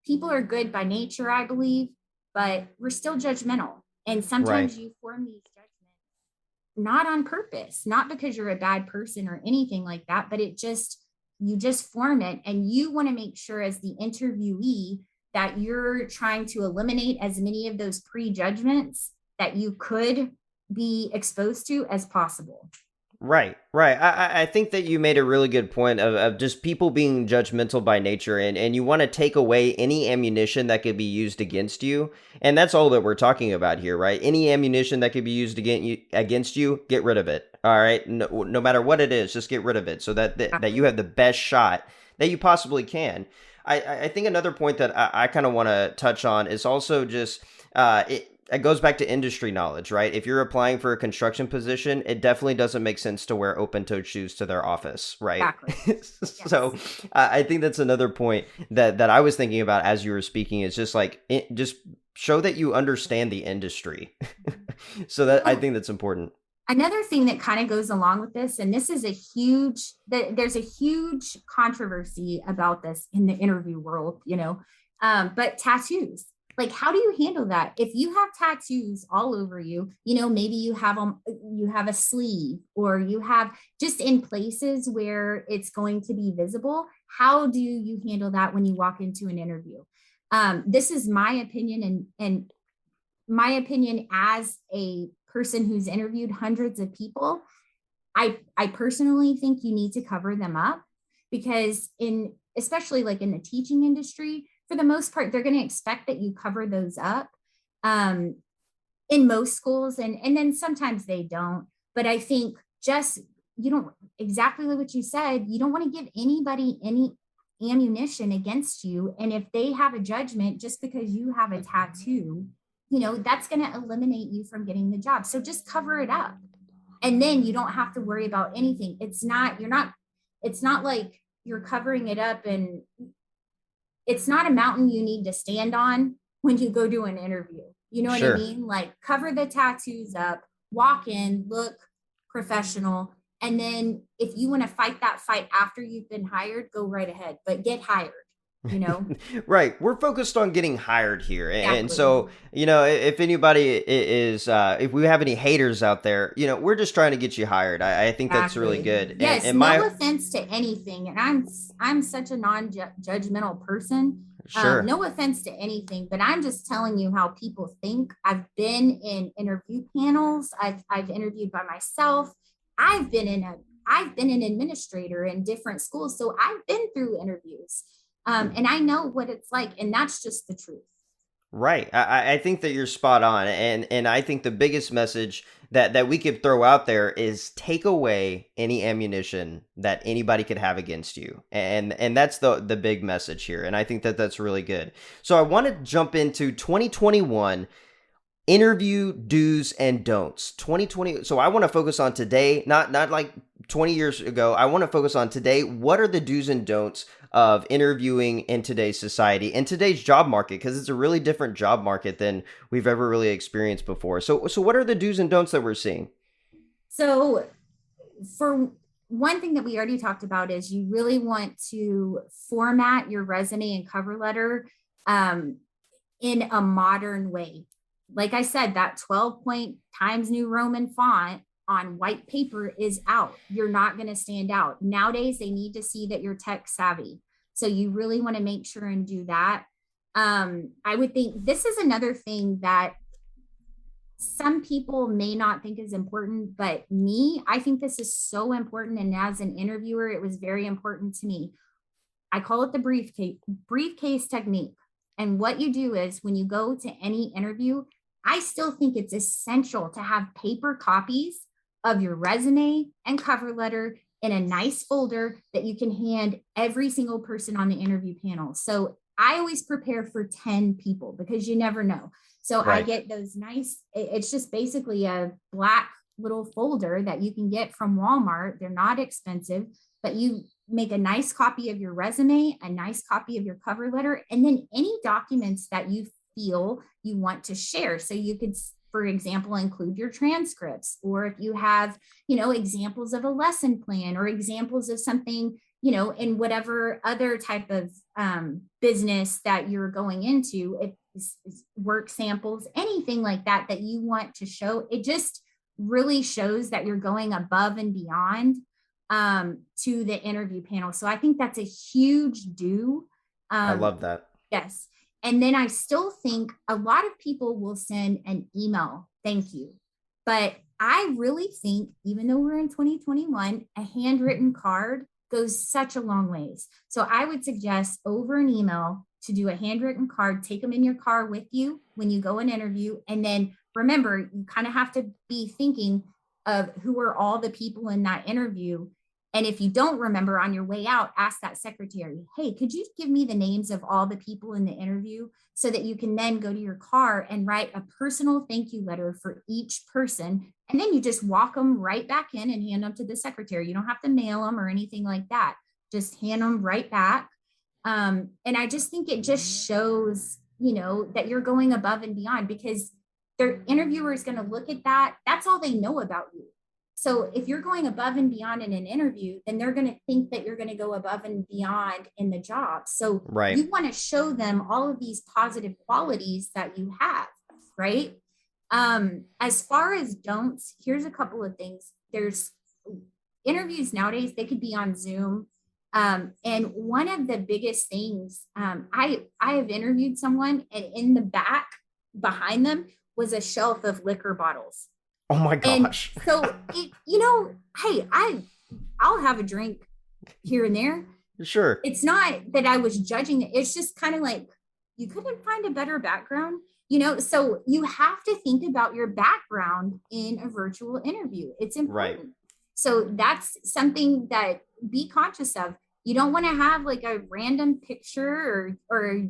people are good by nature, I believe, but we're still judgmental. And sometimes you form these judgments not on purpose, not because you're a bad person or anything like that, but you just form it. And you want to make sure as the interviewee that you're trying to eliminate as many of those prejudgments that you could be exposed to as possible. Right. I think that you made a really good point of just people being judgmental by nature, and you want to take away any ammunition that could be used against you. And that's all that we're talking about here, right? Any ammunition that could be used against you, get rid of it. All right. No matter what it is, just get rid of it so that you have the best shot that you possibly can. I think another point that I kind of want to touch on is also just it goes back to industry knowledge, right? If you're applying for a construction position, it definitely doesn't make sense to wear open-toed shoes to their office, right? Exactly. So I think that's another point that I was thinking about as you were speaking is just like, just show that you understand the industry. So that I think that's important. Another thing that kind of goes along with this, and this is there's a huge controversy about this in the interview world, but tattoos. Like, how do you handle that? If you have tattoos all over you, maybe you have a sleeve or you have just in places where it's going to be visible. How do you handle that when you walk into an interview? This is my opinion and my opinion as a person who's interviewed hundreds of people. I personally think you need to cover them up because especially like in the teaching industry, for the most part, they're going to expect that you cover those up in most schools. And then sometimes they don't. But I think you don't exactly what you said. You don't want to give anybody any ammunition against you. And if they have a judgment just because you have a tattoo, that's going to eliminate you from getting the job. So just cover it up. And then you don't have to worry about anything. It's not like you're covering it up and it's not a mountain you need to stand on when you go do an interview. You know what I Sure. mean? Like cover the tattoos up, walk in, look professional. And then if you want to fight that fight after you've been hired, go right ahead, but get hired, you know? Right. We're focused on getting hired here. And Exactly. so, if anybody is, if we have any haters out there, we're just trying to get you hired. I think that's really Exactly. good. And, Yes, and no my, offense to anything. And I'm such a non-judgmental person. sure. No offense to anything, but I'm just telling you how people think. I've been in interview panels. I've interviewed by myself. I've been in a I've been an administrator in different schools. So I've been through interviews. And I know what it's like, and that's just the truth. Right. I think that you're spot on. And I think the biggest message that we could throw out there is take away any ammunition that anybody could have against you. And that's the big message here. And I think that that's really good. So I want to jump into 2021 interview do's and don'ts. 2020. So I want to focus on today, not like 20 years ago. I want to focus on today. What are the do's and don'ts of interviewing in today's society, in today's job market? Because it's a really different job market than we've ever really experienced before. So what are the do's and don'ts that we're seeing? So for one thing that we already talked about is you really want to format your resume and cover letter um, in a modern way. Like I said, that 12 point Times New Roman font on white paper is out. You're not going to stand out. Nowadays, they need to see that you're tech savvy. So you really want to make sure and do that. I would think this is another thing that some people may not think is important, but me, I think this is so important. And as an interviewer, it was very important to me. I call it the briefcase technique. And what you do is when you go to any interview, I still think it's essential to have paper copies of your resume and cover letter in a nice folder that you can hand every single person on the interview panel. So I always prepare for 10 people because you never know. So I Right. get those nice, it's just basically a black little folder that you can get from Walmart. They're not expensive, but you make a nice copy of your resume, a nice copy of your cover letter, and then any documents that you feel you want to share. So you could, for example, include your transcripts, or if you have, examples of a lesson plan or examples of something, in whatever other type of business that you're going into, if work samples, anything like that, that you want to show, it just really shows that you're going above and beyond to the interview panel. So I think that's a huge do. I Um, love that. yes. And then I still think a lot of people will send an email, thank you. But I really think, even though we're in 2021, a handwritten card goes such a long ways. So I would suggest over an email to do a handwritten card, take them in your car with you when you go and interview. And then remember, you kind of have to be thinking of who are all the people in that interview. And if you don't remember on your way out, ask that secretary, hey, could you give me the names of all the people in the interview so that you can then go to your car and write a personal thank you letter for each person. And then you just walk them right back in and hand them to the secretary. You don't have to mail them or anything like that. Just hand them right back. And I just think it just shows, that you're going above and beyond because their interviewer is going to look at that. That's all they know about you. So if you're going above and beyond in an interview, then they're going to think that you're going to go above and beyond in the job. So Right. you want to show them all of these positive qualities that you have, right? As far as don'ts, here's a couple of things. There's interviews nowadays, they could be on Zoom. And one of the biggest things, I have interviewed someone, and in the back behind them was a shelf of liquor bottles. Oh my And gosh. so, hey, I'll have a drink here and there. Sure. It's not that I was judging it. It's just kind of like, you couldn't find a better background, so you have to think about your background in a virtual interview. It's important. Right. So that's something that be conscious of. You don't want to have like a random picture or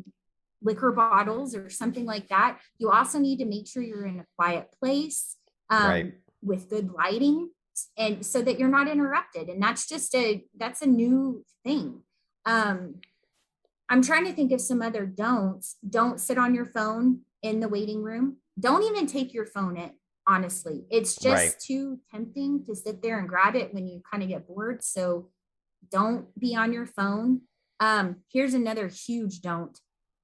liquor bottles or something like that. You also need to make sure you're in a quiet place Right. with good lighting, and so that you're not interrupted. And that's a new thing. I'm trying to think of some other don'ts. Don't sit on your phone in the waiting room. Don't even take your phone in, honestly. It's Right. just too tempting to sit there and grab it when you kind of get bored. So don't be on your phone. Here's another huge don't.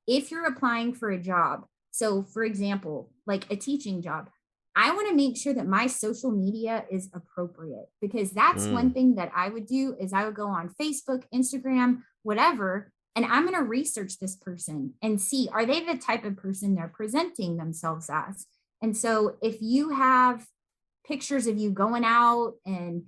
If you're applying for a job, so for example, like a teaching job, I want to make sure that my social media is appropriate, because that's one Mm, thing that I would do is I would go on Facebook, Instagram, whatever, and I'm going to research this person and see, are they the type of person they're presenting themselves as? And so if you have pictures of you going out and,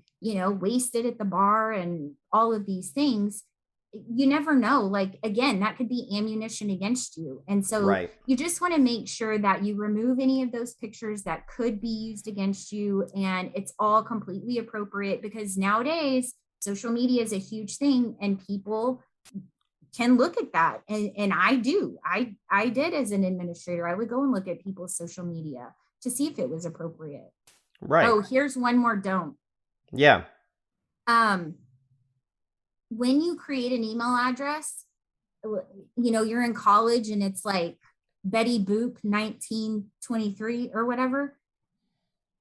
wasted at the bar and all of these things, you never know. Like, again, that could be ammunition against you. And so right. you just want to make sure that you remove any of those pictures that could be used against you. And it's all completely appropriate, because nowadays social media is a huge thing and people can look at that. And I do. I did as an administrator. I would go and look at people's social media to see if it was appropriate. Right. Oh, here's one more don't. Yeah. Um, when you create an email address, you're in college and it's like Betty Boop 1923 or whatever.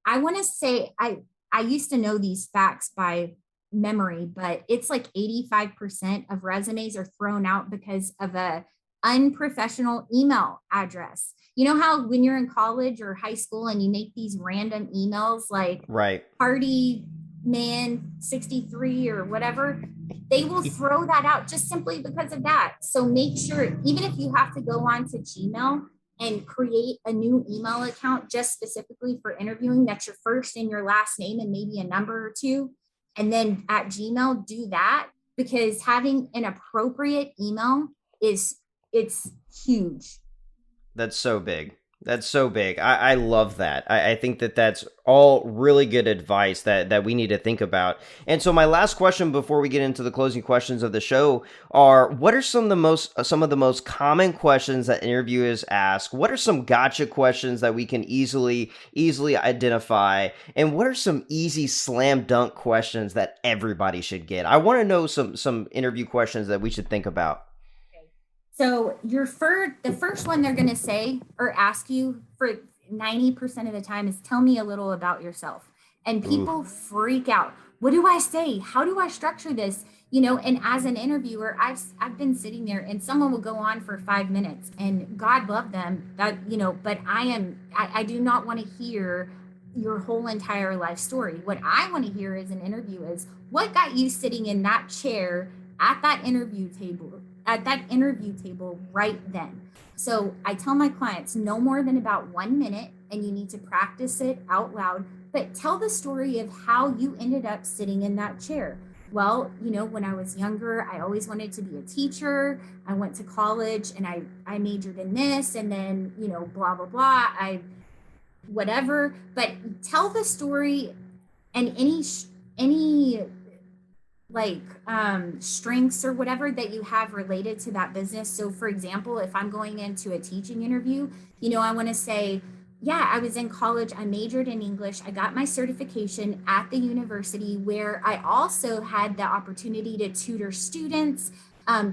I want to say I used to know these facts by memory, but it's like 85% of resumes are thrown out because of a unprofessional email address. You know how when you're in college or high school and you make these random emails like Right. party man 63 or whatever, they will throw that out just simply because of that. So make sure, even if you have to go on to Gmail and create a new email account just specifically for interviewing, that's your first and your last name and maybe a number or two. And then at Gmail, do that, because having an appropriate email it's huge. That's so big. That's so big. I love that. I think that that's all really good advice that we need to think about. And so my last question before we get into the closing questions of the show are, what are some of the most common questions that interviewers ask? What are some gotcha questions that we can easily identify? And what are some easy slam dunk questions that everybody should get? I want to know some interview questions that we should think about. So the first one they're going to say or ask you for 90% of the time is, tell me a little about yourself. And Ooh. people freak out. What do I say? How do I structure this? And as an interviewer, I've been sitting there and someone will go on for 5 minutes, and God love them, but I do not want to hear your whole entire life story. What I want to hear as an interview is, what got you sitting in that chair at that interview table right then. So I tell my clients no more than about 1 minute, and you need to practice it out loud, but tell the story of how you ended up sitting in that chair. Well, when I was younger, I always wanted to be a teacher. I went to college and I majored in this, and then, blah, blah, blah. Whatever, but tell the story and any like strengths or whatever that you have related to that business. So for example, if I'm going into a teaching interview, I want to say, yeah, I was in college, I majored in English, I got my certification at the university, where I also had the opportunity to tutor students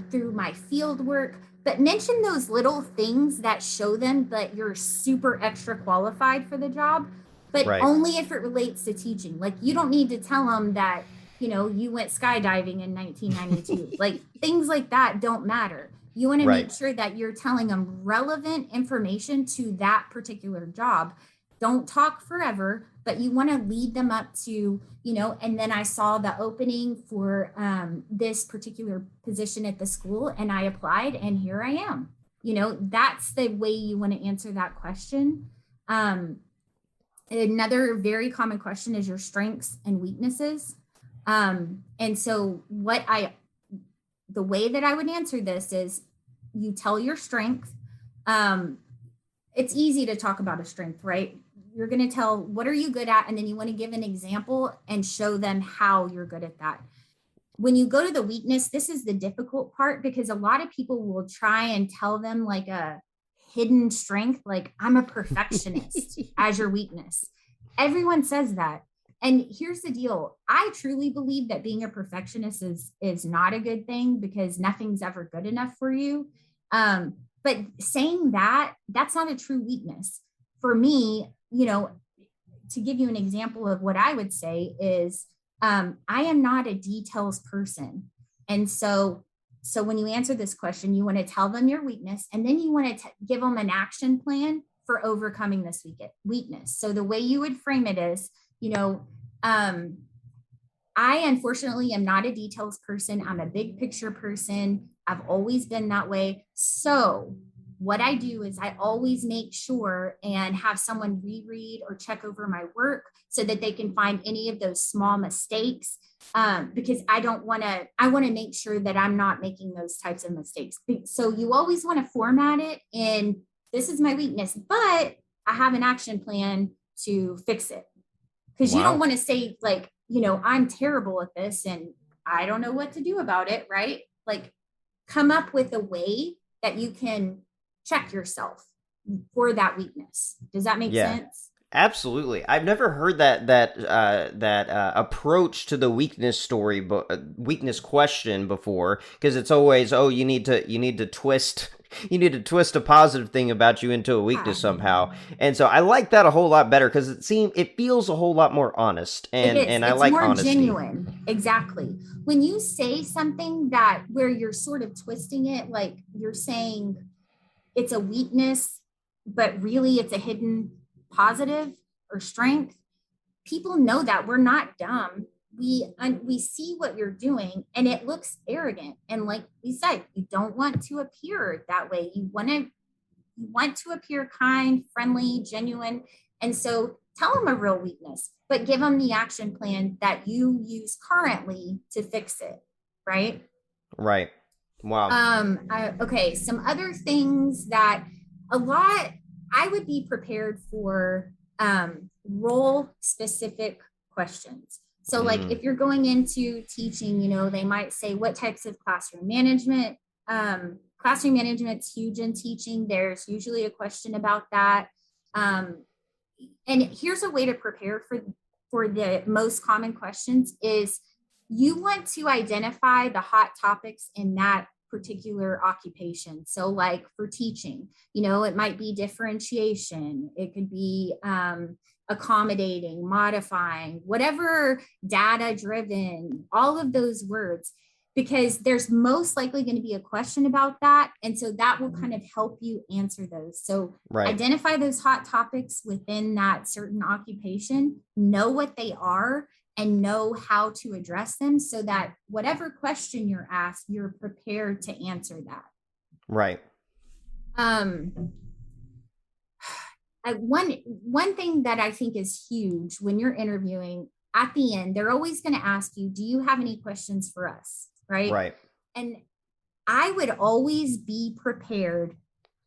through my field work. But mention those little things that show them that you're super extra qualified for the job, but Right. only if it relates to teaching. Like, you don't need to tell them that you went skydiving in 1992. Like, things like that don't matter. You want to Right. make sure that you're telling them relevant information to that particular job. Don't talk forever, but you want to lead them up to, and then I saw the opening for this particular position at the school, and I applied, and here I am. That's the way you want to answer that question. Another very common question is your strengths and weaknesses. And so the way that I would answer this is, you tell your strength. It's easy to talk about a strength, right? You're going to tell, what are you good at? And then you want to give an example and show them how you're good at that. When you go to the weakness, this is the difficult part, because a lot of people will try and tell them like a hidden strength, like, I'm a perfectionist as your weakness. Everyone says that. And here's the deal. I truly believe that being a perfectionist is not a good thing because nothing's ever good enough for you. But saying that, that's not a true weakness. For me, to give you an example of what I would say is I am not a details person. And so when you answer this question, you want to tell them your weakness, and then you want to give them an action plan for overcoming this weakness. So the way you would frame it is, I unfortunately am not a details person. I'm a big picture person. I've always been that way. So what I do is I always make sure and have someone reread or check over my work so that they can find any of those small mistakes, because I want to make sure that I'm not making those types of mistakes. So you always want to format it in, this is my weakness, but I have an action plan to fix it. Because you don't want to say like, I'm terrible at this and I don't know what to do about it, right? Like, come up with a way that you can check yourself for that weakness. Does that make sense? Absolutely. I've never heard that approach to the weakness story, weakness question before, because it's always, oh, you need to twist a positive thing about you into a weakness somehow. And so I like that a whole lot better because it feels a whole lot more honest, and I like honesty. It's more genuine. Exactly. When you say something where you're sort of twisting it, like you're saying it's a weakness, but really it's a hidden positive or strength, people know that. We're not dumb. We see what you're doing and it looks arrogant. And like we said, you don't want to appear that way. You want to appear kind, friendly, genuine. And so tell them a real weakness, but give them the action plan that you use currently to fix it. Right. Right. Wow. Okay. Some other things that I would be prepared for role specific questions. So like if you're going into teaching, they might say, what types of classroom management? Classroom management's huge in teaching. There's usually a question about that. And here's a way to prepare for the most common questions is you want to identify the hot topics in that particular occupation. So like for teaching, it might be differentiation. It could be accommodating, modifying, whatever, data driven, all of those words, because there's most likely going to be a question about that. And so that will kind of help you answer those. So identify those hot topics within that certain occupation, know what they are, and know how to address them so that whatever question you're asked, you're prepared to answer that. Right. One thing that I think is huge when you're interviewing, at the end, they're always going to ask you, do you have any questions for us? Right. Right. And I would always be prepared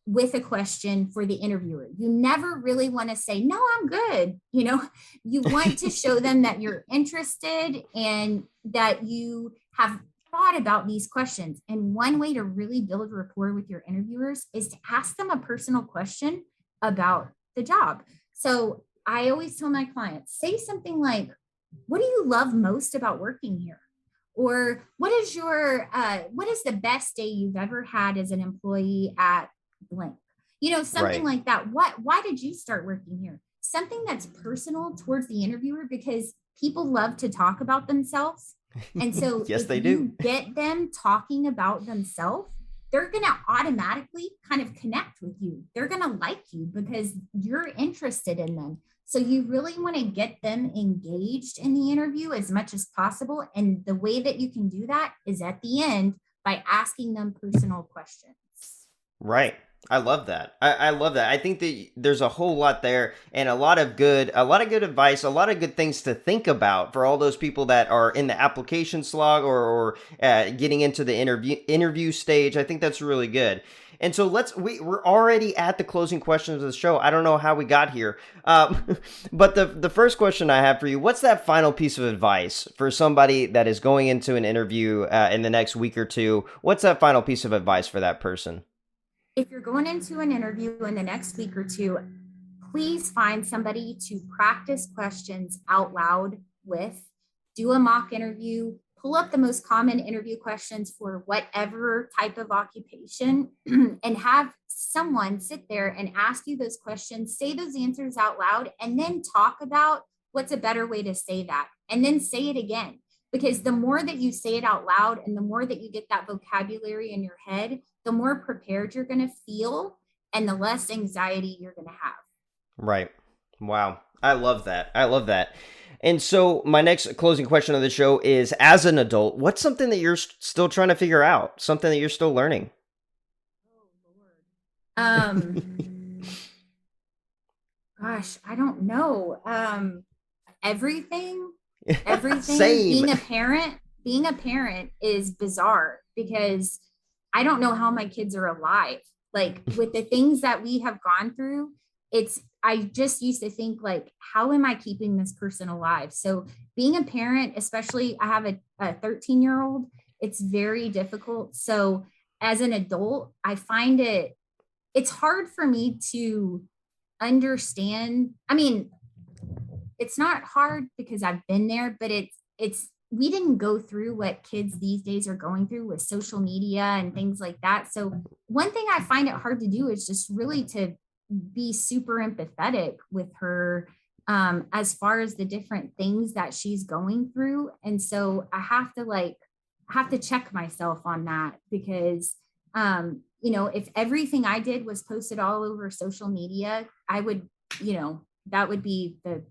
with a question for the interviewer. You never really want to say, no, I'm good. You want to show them that you're interested and that you have thought about these questions. And one way to really build rapport with your interviewers is to ask them a personal question about the job. So I always tell my clients, say something like, what do you love most about working here? Or what is the best day you've ever had as an employee at blank? Something like that. Why did you start working here? Something that's personal towards the interviewer, because people love to talk about themselves. And so yes, if they you do. Get them talking about themselves, they're going to automatically kind of connect with you. They're going to like you because you're interested in them. So you really want to get them engaged in the interview as much as possible. And the way that you can do that is at the end by asking them personal questions. Right. I love that. I love that. I think that there's a whole lot there and a lot of good advice, a lot of good things to think about for all those people that are in the application slog or getting into the interview stage. I think that's really good. And so we're already at the closing questions of the show. I don't know how we got here. But the first question I have for you, what's that final piece of advice for somebody that is going into an interview in the next week or two? What's that final piece of advice for that person? If you're going into an interview in the next week or two, please find somebody to practice questions out loud with, do a mock interview, pull up the most common interview questions for whatever type of occupation and have someone sit there and ask you those questions, say those answers out loud, and then talk about what's a better way to say that, and then say it again. Because the more that you say it out loud and the more that you get that vocabulary in your head, the more prepared you're going to feel and the less anxiety you're going to have. Right. Wow. I love that. I love that. And so my next closing question of the show is, as an adult, what's something that you're still trying to figure out? Something that you're still learning? Oh, Lord. Gosh, I don't know. Everything. Same. Being a parent is bizarre because I don't know how my kids are alive. Like with the things that we have gone through, I just used to think like, how am I keeping this person alive? So being a parent, especially I have a 13-year-old, it's very difficult. So as an adult, I find it's hard for me to understand. I mean, it's not hard because I've been there, but we didn't go through what kids these days are going through with social media and things like that. So one thing I find it hard to do is just really to be super empathetic with her as far as the different things that she's going through. And so I have to check myself on that because, if everything I did was posted all over social media, I would, that would be the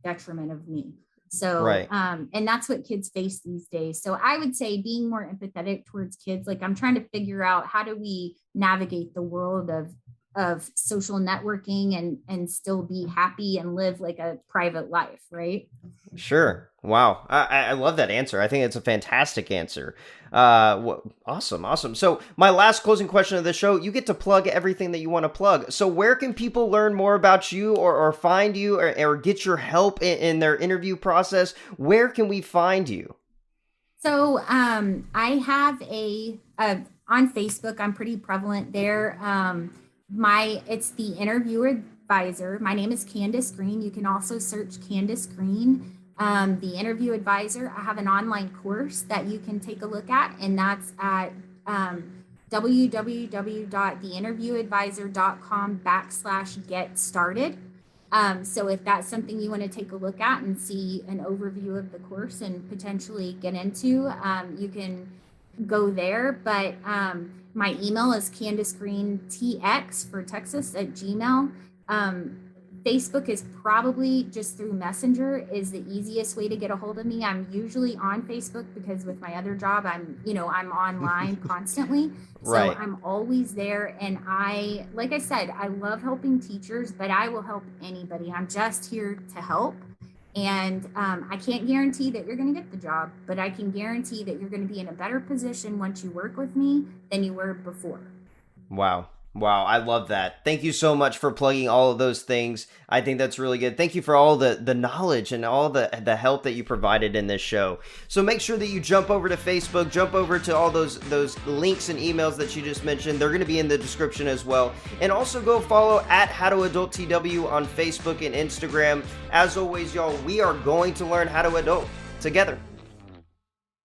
detriment of me. So, right. And that's what kids face these days. So I would say being more empathetic towards kids, like I'm trying to figure out how do we navigate the world of social networking and still be happy and live like a private life, right? Sure. Wow. I love that answer. I think it's a fantastic answer. Awesome. So my last closing question of the show, you get to plug everything that you want to plug. So where can people learn more about you or find you or get your help in their interview process? Where can we find you? So I have on Facebook, I'm pretty prevalent there. It's the interview advisor. My name is Candace Green. You can also search Candace Green, the interview advisor. I have an online course that you can take a look at, and that's at www.theinterviewadvisor.com/get started. So if that's something you want to take a look at and see an overview of the course and potentially get into, you can go there. But my email is candacegreentx for Texas at Gmail. Facebook is probably just through Messenger is the easiest way to get a hold of me. I'm usually on Facebook because with my other job, I'm online constantly. Right. So I'm always there. And like I said, I love helping teachers, but I will help anybody. I'm just here to help. And I can't guarantee that you're going to get the job, but I can guarantee that you're going to be in a better position once you work with me than you were before. Wow. I love that. Thank you so much for plugging all of those things. I think that's really good. Thank you for all the knowledge and all the help that you provided in this show. So make sure that you jump over to Facebook, jump over to all those links and emails that you just mentioned. They're going to be in the description as well. And also go follow at HowToAdultTW on Facebook and Instagram. As always, y'all, we are going to learn how to adult together.